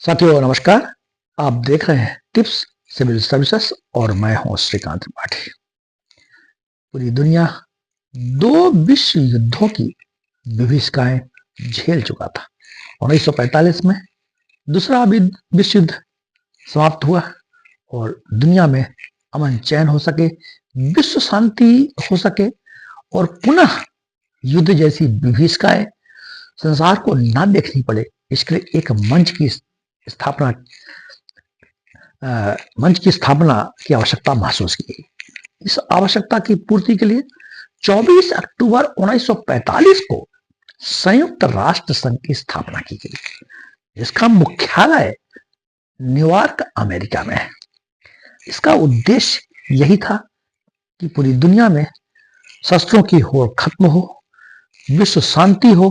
साथियों नमस्कार। आप देख रहे हैं टिप्स सिविल सर्विसेज और मैं हूं श्रीकांत त्रिपाठी। पूरी दुनिया दो विश्व युद्धों की विभीषिकाएं झेल चुका था। 1945 में दूसरा विश्व युद्ध समाप्त हुआ और दुनिया में अमन चैन हो सके, विश्व शांति हो सके और पुनः युद्ध जैसी विभीषिकाएं संसार को ना देखनी पड़े, इसके लिए एक मंच की स्थापना की आवश्यकता महसूस की गई। इस आवश्यकता की पूर्ति के लिए 24 अक्टूबर 1945 को संयुक्त राष्ट्र संघ की स्थापना की गई। इसका मुख्यालय न्यूयॉर्क अमेरिका में है। इसका उद्देश्य यही था कि पूरी दुनिया में शस्त्रों की होड़ खत्म हो, विश्व शांति हो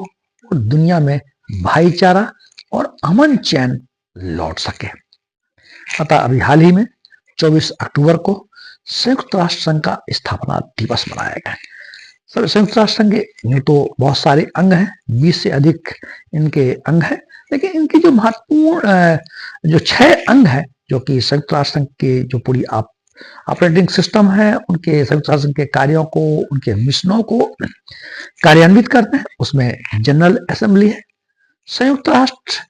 और दुनिया में भाईचारा और अमन चैन लौट सके। अतः अभी हाल ही में 24 अक्टूबर को संयुक्त राष्ट्र संघ का स्थापना दिवस मनाया गया। संयुक्त राष्ट्र संघ में तो बहुत सारे अंग हैं, 20 से अधिक इनके अंग हैं, लेकिन इनकी जो महत्वपूर्ण जो 6 अंग हैं जो कि संयुक्त राष्ट्र संघ के जो पूरी ऑपरेटिंग सिस्टम है, उनके संयुक्त राष्ट्र संघ के कार्यों को, उनके मिशनों को कार्यान्वित करते हैं, उसमें जनरल असेंबली है, संयुक्त राष्ट्र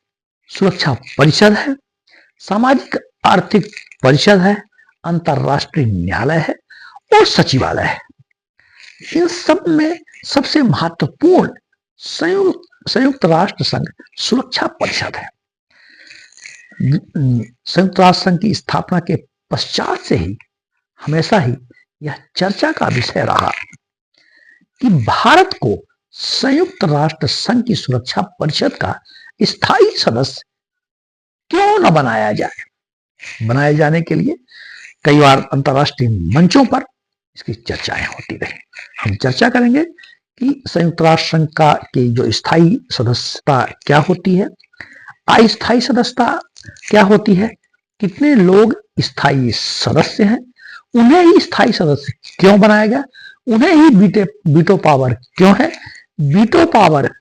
सुरक्षा परिषद है, सामाजिक आर्थिक परिषद है, अंतरराष्ट्रीय न्यायालय है और सचिवालय है। इन सब में सबसे महत्वपूर्ण संयुक्त राष्ट्र संघ सुरक्षा परिषद है। संयुक्त राष्ट्र संघ की स्थापना के पश्चात से ही हमेशा ही यह चर्चा का विषय रहा कि भारत को संयुक्त राष्ट्र संघ की सुरक्षा परिषद का स्थायी सदस्य क्यों न बनाया जाए। बनाए जाने के लिए कई बार अंतरराष्ट्रीय मंचों पर इसकी चर्चाएं होती रही। हम चर्चा करेंगे कि संयुक्त राष्ट्र संघ का की जो स्थायी सदस्यता क्या होती है, अस्थायी सदस्यता क्या होती है, कितने लोग स्थायी सदस्य हैं, उन्हें ही स्थायी सदस्य क्यों बनाया गया, उन्हें ही वीटो पावर क्यों है, वीटो पावर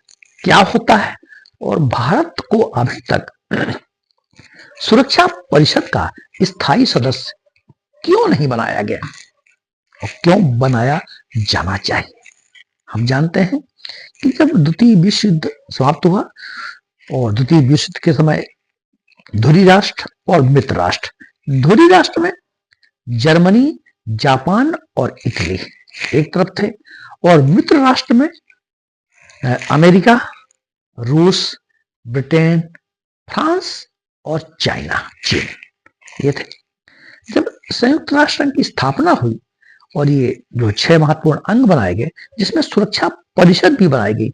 क्या होता है और भारत को अभी तक सुरक्षा परिषद का स्थायी सदस्य क्यों नहीं बनाया गया और क्यों बनाया जाना चाहिए। हम जानते हैं कि जब द्वितीय विश्व युद्ध समाप्त हुआ और द्वितीय विश्व युद्ध के समय धुरी राष्ट्र और मित्र राष्ट्र, धुरी राष्ट्र में जर्मनी, जापान और इटली एक तरफ थे और मित्र राष्ट्र में अमेरिका, रूस, ब्रिटेन, फ्रांस और चाइना, चीन, ये थे। जब संयुक्त राष्ट्र की स्थापना हुई और ये जो 6 महत्वपूर्ण अंग बनाए गए, जिसमें सुरक्षा परिषद भी बनाई गई,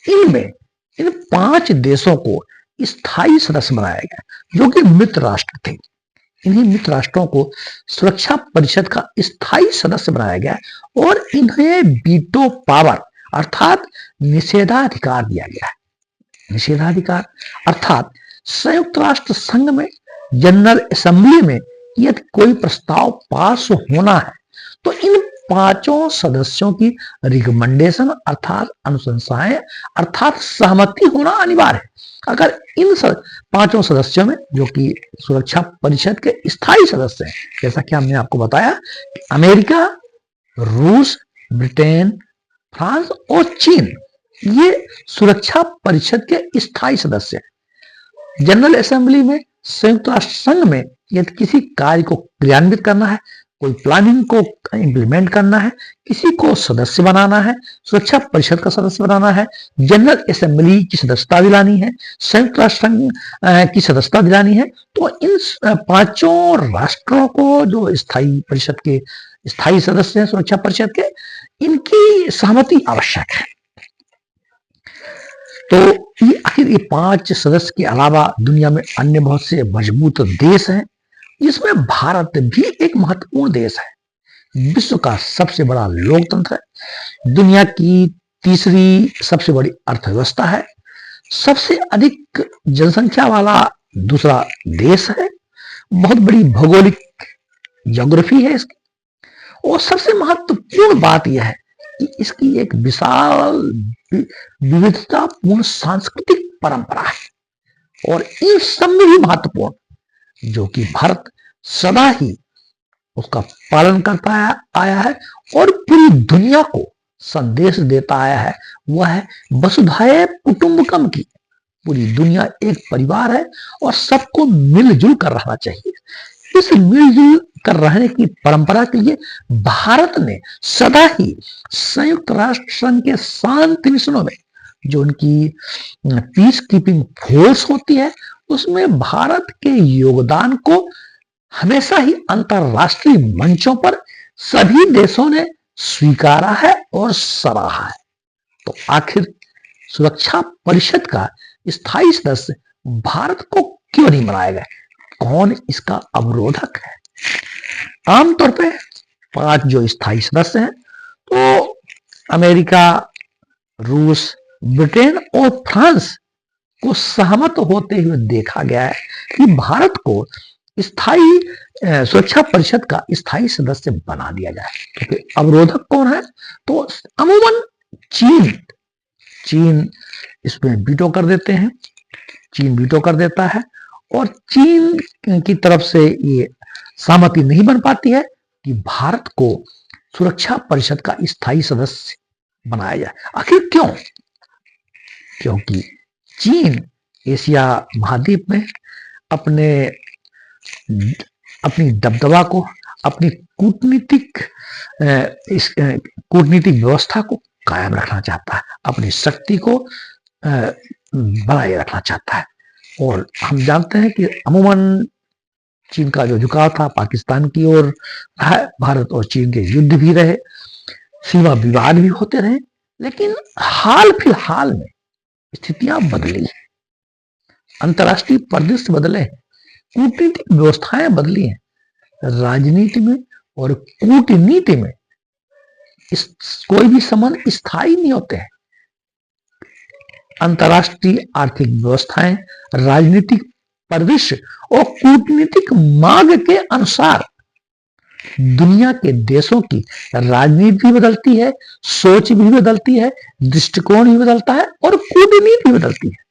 इनमें इन 5 देशों को स्थायी सदस्य बनाया गया जो कि मित्र राष्ट्र थे। इन्हीं मित्र राष्ट्रों को सुरक्षा परिषद का स्थायी सदस्य बनाया गया और इन्हें वीटो पावर अर्थात निषेधाधिकार दिया गया है। निषेधाधिकार अर्थात संयुक्त राष्ट्र संघ में जनरल असेंबली में यदि कोई प्रस्ताव पास होना है तो इन 5 सदस्यों की रिकमेंडेशन अर्थात अनुशंसाएं अर्थात सहमति होना अनिवार्य है। अगर इन 5 सदस्यों में जो कि सुरक्षा परिषद के स्थायी सदस्य हैं, जैसा कि हमने आपको बताया, अमेरिका, रूस, ब्रिटेन, फ्रांस और चीन, ये सुरक्षा परिषद के स्थायी सदस्य हैं। जनरल असेंबली में संयुक्त राष्ट्र संघ में यदि किसी कार्य को क्रियान्वित करना है, कोई प्लानिंग को इंप्लीमेंट करना है, किसी को सदस्य बनाना है, सुरक्षा परिषद का सदस्य बनाना है, जनरल असेंबली की सदस्यता दिलानी है, संयुक्त राष्ट्र संघ की सदस्यता दिलानी है, तो इन 5 राष्ट्रों को जो स्थायी परिषद के स्थायी सदस्य हैं सुरक्षा परिषद के, इनकी सहमति आवश्यक है। तो आखिर ये 5 सदस्य के अलावा दुनिया में अन्य बहुत से मजबूत देश हैं, जिसमें भारत भी एक महत्वपूर्ण देश है। विश्व का सबसे बड़ा लोकतंत्र है, दुनिया की तीसरी सबसे बड़ी अर्थव्यवस्था है, सबसे अधिक जनसंख्या वाला दूसरा देश है, बहुत बड़ी भौगोलिक ज्योग्राफी है इसकी, और सबसे महत्वपूर्ण बात यह है कि इसकी एक विशाल विविधतापूर्ण सांस्कृतिक परंपरा है। और इन सब में भी महत्वपूर्ण जो कि भारत सदा ही उसका पालन करता आया है और पूरी दुनिया को संदेश देता आया है, वह है वसुधैव कुटुंबकम की। पूरी दुनिया एक परिवार है और सबको मिलजुल कर रहना चाहिए। इस मिलजुल कर रहने की परंपरा के लिए भारत ने सदा ही संयुक्त राष्ट्र संघ के शांति मिशनों में जो उनकी पीस कीपिंग फोर्स होती है उसमें भारत के योगदान को हमेशा ही अंतरराष्ट्रीय मंचों पर सभी देशों ने स्वीकारा है और सराहा है। तो आखिर सुरक्षा परिषद का स्थायी सदस्य भारत को क्यों नहीं बनाया गया? कौन इसका अवरोधक है? आमतौर पे 5 जो स्थायी सदस्य हैं तो अमेरिका, रूस, ब्रिटेन और फ्रांस को सहमत होते हुए देखा गया है कि भारत को स्थायी सुरक्षा परिषद का स्थायी सदस्य बना दिया जाए। क्योंकि तो अवरोधक कौन है? तो अमूमन चीन इसमें वीटो कर देते हैं, चीन वीटो कर देता है और चीन की तरफ से ये सहमति नहीं बन पाती है कि भारत को सुरक्षा परिषद का स्थायी सदस्य बनाया जाए। आखिर क्यों? क्योंकि चीन एशिया महाद्वीप में अपनी दबदबा को, अपनी कूटनीतिक व्यवस्था को कायम रखना चाहता है, अपनी शक्ति को बनाए रखना चाहता है। और हम जानते हैं कि अमूमन चीन का जो झुकाव था पाकिस्तान की ओर है, भारत और चीन के युद्ध भी रहे, सीमा विवाद भी होते रहे, लेकिन हाल फिलहाल में स्थितियां बदली, अंतर्राष्ट्रीय परिदृश्य बदले, कूटनीतिक व्यवस्थाएं बदली हैं, राजनीति में और कूटनीति में कोई भी संबंध स्थायी नहीं होते हैं। अंतर्राष्ट्रीय आर्थिक व्यवस्थाएं, राजनीतिक परिदृश्य और कूटनीतिक मांग के अनुसार दुनिया के देशों की राजनीति भी बदलती है, सोच भी बदलती है, दृष्टिकोण भी बदलता है और कूटनीति भी बदलती है।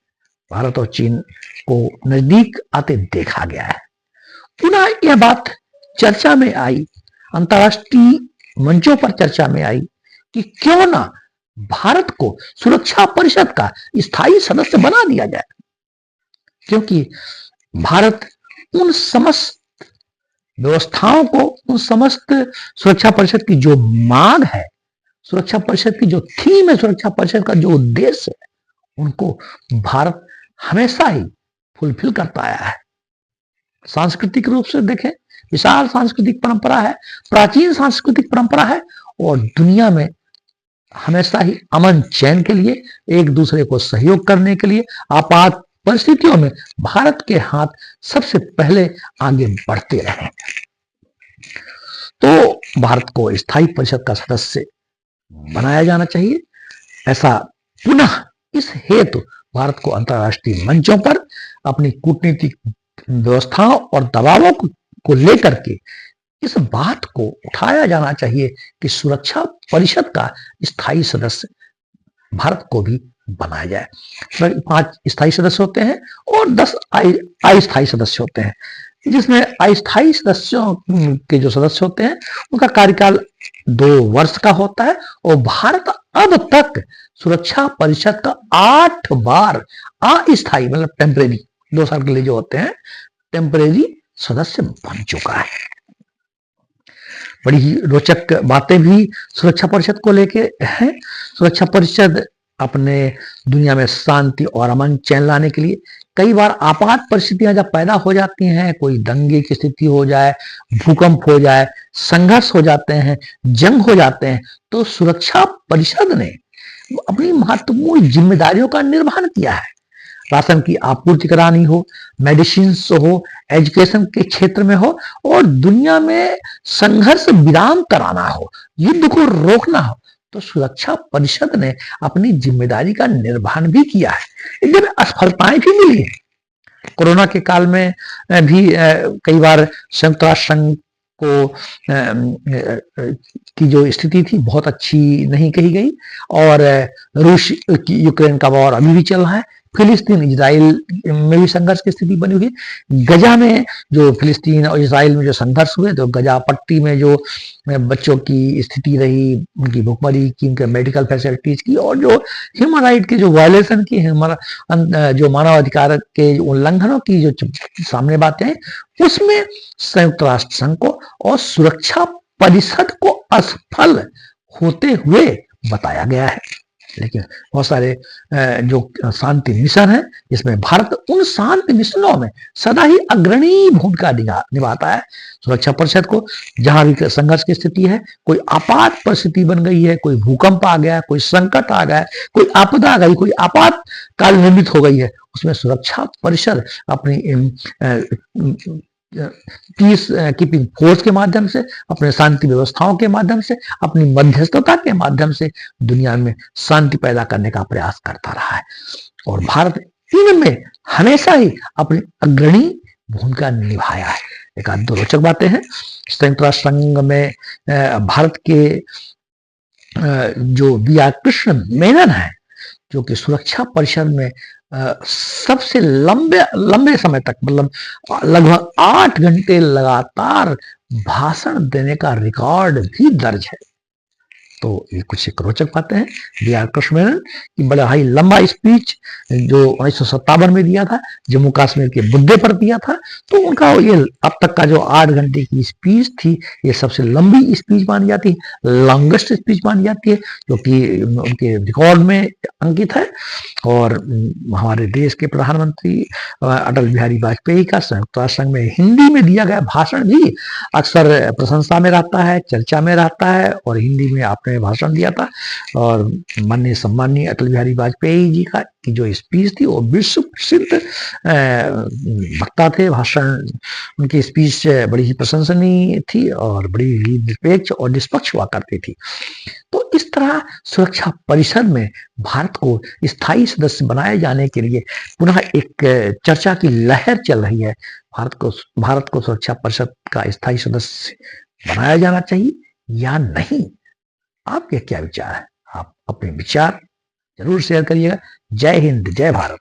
भारत और चीन को नजदीक आते देखा गया है। पुनः यह बात चर्चा में आई, अंतर्राष्ट्रीय मंचों पर चर्चा में आई कि क्यों ना भारत को सुरक्षा परिषद का स्थायी सदस्य बना दिया जाए। क्योंकि भारत उन समस्त व्यवस्थाओं को, उन समस्त सुरक्षा परिषद की जो मांग है, सुरक्षा परिषद की जो थीम है, सुरक्षा परिषद का जो उद्देश्य है, उनको भारत हमेशा ही फुलफिल करता आया है। सांस्कृतिक रूप से देखें, विशाल सांस्कृतिक परंपरा है, प्राचीन सांस्कृतिक परंपरा है और दुनिया में हमेशा ही अमन चैन के लिए, एक दूसरे को सहयोग करने के लिए आपात परिस्थितियों में भारत के हाथ सबसे पहले आगे बढ़ते रहे। तो भारत को स्थायी परिषद का सदस्य बनाया जाना चाहिए। ऐसा पुनः इस हेतु भारत को अंतर्राष्ट्रीय मंचों पर अपनी कूटनीतिक व्यवस्थाओं और दबावों को लेकर के इस बात को उठाया जाना चाहिए कि सुरक्षा परिषद का स्थायी सदस्य भारत को भी बनाया जाए। 5 स्थायी सदस्य होते हैं और 10 अस्थायी सदस्य होते हैं, जिसमें अस्थायी सदस्यों के जो सदस्य होते हैं उनका कार्यकाल 2 वर्ष का होता है और भारत अब तक सुरक्षा परिषद का 8 बार अस्थायी मतलब टेम्परेरी 2 साल के लिए जो होते हैं टेम्परेरी सदस्य बन चुका है। बड़ी ही रोचक बातें भी सुरक्षा परिषद को लेके हैं। सुरक्षा परिषद अपने दुनिया में शांति और अमन चैन लाने के लिए कई बार आपात परिस्थितियां जब पैदा हो जाती हैं, कोई दंगे की स्थिति हो जाए, भूकंप हो जाए, संघर्ष हो जाते हैं, जंग हो जाते हैं, तो सुरक्षा परिषद ने अपनी महत्वपूर्ण जिम्मेदारियों का निर्वहन किया है। राशन की आपूर्ति करानी हो, मेडिसिन हो, एजुकेशन के क्षेत्र में हो और दुनिया में संघर्ष विराम कराना हो, युद्ध को रोकना हो, तो सुरक्षा परिषद ने अपनी जिम्मेदारी का निर्वहन भी किया है। इसमें असफलताएं भी मिली है। कोरोना के काल में भी कई बार संयुक्त राष्ट्र संघ को की जो स्थिति थी बहुत अच्छी नहीं कही गई और रूस यूक्रेन का वॉर अभी भी चल रहा है। फिलिस्तीन इजराइल में भी संघर्ष की स्थिति बनी हुई है। गजा में जो फिलिस्तीन और इजराइल में जो संघर्ष हुए, तो गजा पट्टी में जो बच्चों की स्थिति रही, उनकी भुखमरी की, उनके मेडिकल फैसिलिटीज की, और जो ह्यूमन राइट के जो वायलेशन की, जो मानवाधिकार के उल्लंघनों की जो सामने बातें हैं, उसमें संयुक्त राष्ट्र संघ को और सुरक्षा परिषद को असफल होते हुए बताया गया है। लेकिन बहुत सारे जो शांति मिशन है, इसमें भारत उन शांति मिशनों में सदा ही अग्रणी भूमिका निभाता है। सुरक्षा परिषद को जहां भी संघर्ष की स्थिति है, कोई आपात परिस्थिति बन गई है, कोई भूकंप आ गया, कोई संकट आ गया, कोई आपदा आ गई, कोई आपातकाल निर्मित हो गई है, उसमें सुरक्षा परिषद अपनी पीस कीपिंग फोर्स के माध्यम से, अपने शांति व्यवस्थाओं के माध्यम से, अपनी मध्यस्थता के माध्यम से दुनिया में शांति पैदा करने का प्रयास करता रहा है। और भारत इनमें हमेशा ही अपनी अग्रणी भूमिका निभाया है। एक आध दो रोचक बातें हैं। संयुक्त राष्ट्र संघ में भारत के जो वी.आर. कृष्ण मेनन है, जो कि सुरक्षा परिषद में सबसे लंबे समय तक, मतलब लगभग 8 घंटे लगातार भाषण देने का रिकॉर्ड भी दर्ज है। तो ये कुछ एक रोचक बातें हैं। वी.आर. कृष्ण मेनन की बड़ा ही लंबा स्पीच जो 1957 में दिया था, जम्मू कश्मीर के मुद्दे पर दिया था, तो उनका ये अब तक का जो 8 घंटे की स्पीच थी, ये सबसे लंबी स्पीच मानी जाती है, लॉन्गेस्ट स्पीच मानी जाती है, जो कि उनके रिकॉर्ड में अंकित है। और हमारे देश के प्रधानमंत्री अटल बिहारी वाजपेयी का संयुक्त राष्ट्र संघ में हिंदी में दिया गया भाषण भी अक्सर प्रशंसा में रहता है, चर्चा में रहता है। और हिंदी में आपने भाषण दिया था, और माननीय सम्माननीय अटल बिहारी वाजपेयी जी का की जो स्पीच थी, वो विश्व प्रसिद्ध वक्ता थे। भाषण, उनकी स्पीच बड़ी ही प्रशंसनीय थी और बड़ी ही निरपेक्ष और निष्पक्ष हुआ करती थी। तो इस तरह सुरक्षा परिषद में भारत को स्थायी सदस्य बनाए जाने के लिए पुनः एक चर्चा की लहर चल रही है। भारत को सुरक्षा परिषद का स्थायी सदस्य बनाया जाना चाहिए या नहीं? आपके क्या विचार है? आप अपने विचार जरूर शेयर करिएगा। जय हिंद, जय भारत।